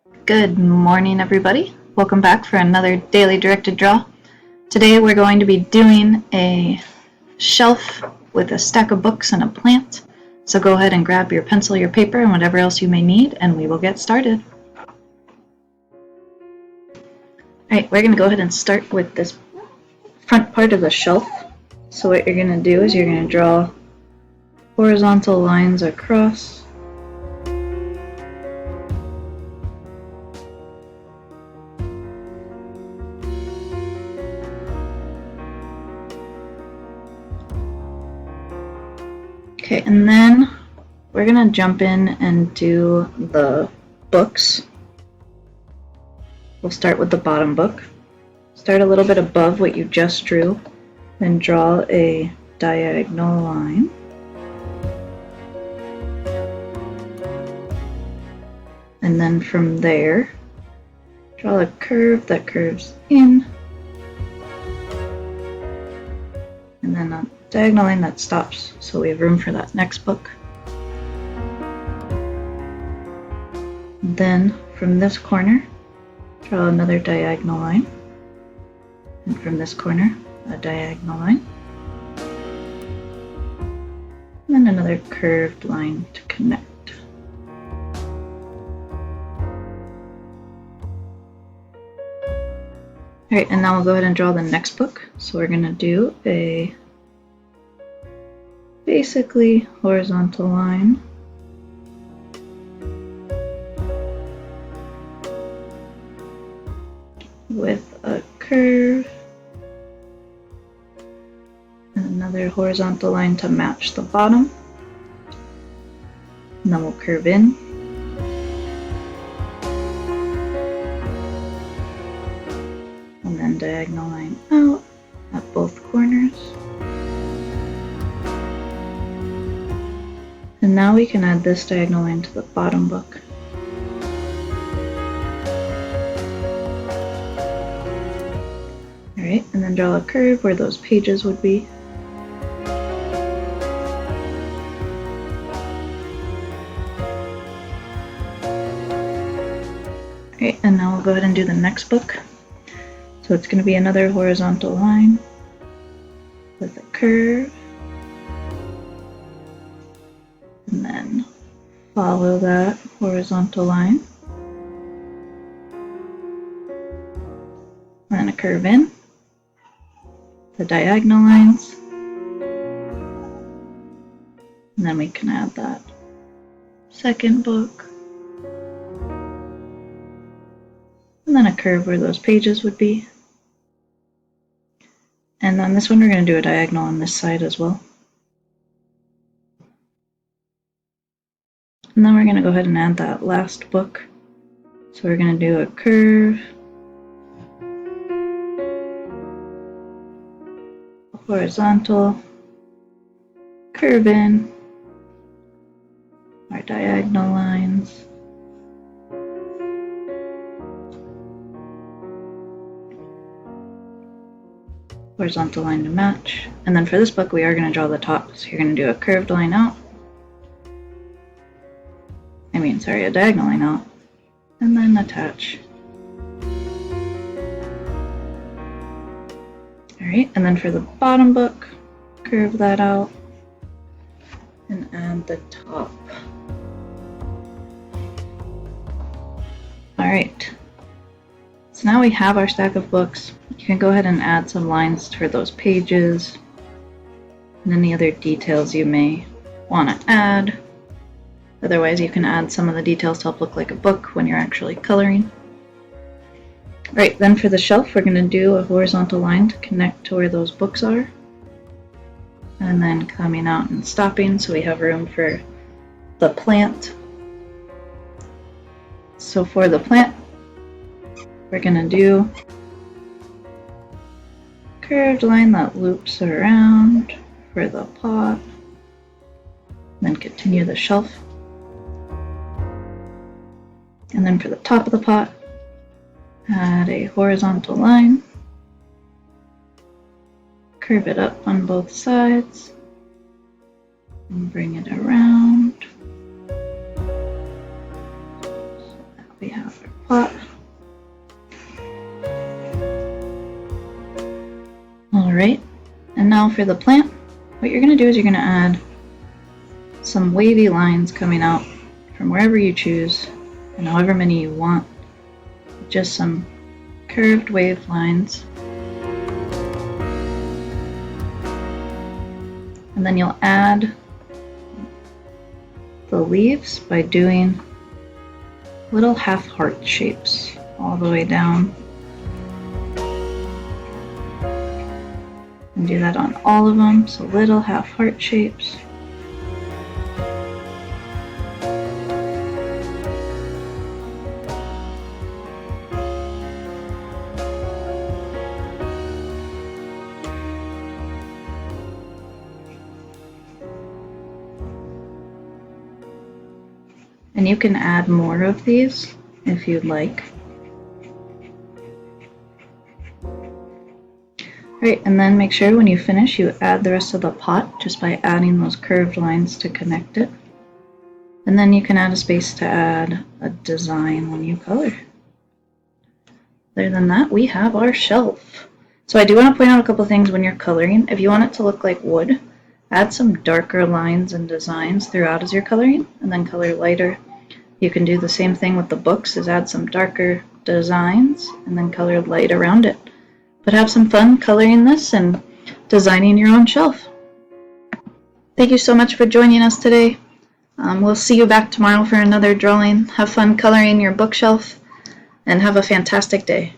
Good morning, everybody. Welcome back for another daily directed draw. Today we're going to be doing a shelf with a stack of books and a plant. So go ahead and grab your pencil, your paper, and whatever else you may need, and we will get started. Alright, we're going to go ahead and start with this front part of the shelf. So what you're going to do is you're going to draw horizontal lines across. Okay, and then we're going to jump in and do the books. We'll start with the bottom book. Start a little bit above what you just drew, then draw a diagonal line. And then from there, draw a curve that curves in, and then a diagonal line that stops, so we have room for that next book. And then from this corner, draw another diagonal line, and from this corner, a diagonal line, and then another curved line to connect. Alright, and now we'll go ahead and draw the next book. So we're going to do a basically horizontal line with a curve and another horizontal line to match the bottom. And then we'll curve in. And then diagonal line out at both corners. And now we can add this diagonal line to the bottom book. Alright, and then draw a curve where those pages would be. Alright, and now we'll go ahead and do the next book. So it's going to be another horizontal line with a curve. And then follow that horizontal line. And then a curve in. The diagonal lines. And then we can add that second book. And then a curve where those pages would be. And then this one we're going to do a diagonal on this side as well. And then we're going to go ahead and add that last book. So we're going to do a curve, horizontal, curve in, our diagonal lines, horizontal line to match. And then for this book we are going to draw the top, so you're going to do a curved line out, a diagonal line out, and then attach. Alright, and then for the bottom book, curve that out and add the top. Alright, so now we have our stack of books. You can go ahead and add some lines for those pages and any other details you may want to add. Otherwise, you can add some of the details to help look like a book when you're actually coloring. Right, then for the shelf, we're going to do a horizontal line to connect to where those books are. And then coming out and stopping, so we have room for the plant. So for the plant, we're going to do a curved line that loops around for the pot. Then continue the shelf. And then for the top of the pot, add a horizontal line, curve it up on both sides, and bring it around. We have our pot. Alright, and now for the plant, what you're going to do is you're going to add some wavy lines coming out from wherever you choose, and however many you want. Just some curved wave lines. And then you'll add the leaves by doing little half heart shapes all the way down. And do that on all of them, so little half heart shapes. And you can add more of these if you'd like. Right, and then make sure when you finish you add the rest of the pot just by adding those curved lines to connect it. And then you can add a space to add a design when you color. Other than that, we have our shelf. So I do want to point out a couple things when you're coloring. If you want it to look like wood, add some darker lines and designs throughout as you're coloring, and then color lighter. You can do the same thing with the books, is add some darker designs and then color light around it. But have some fun coloring this and designing your own shelf. Thank you so much for joining us today. We'll see you back tomorrow for another drawing. Have fun coloring your bookshelf and have a fantastic day.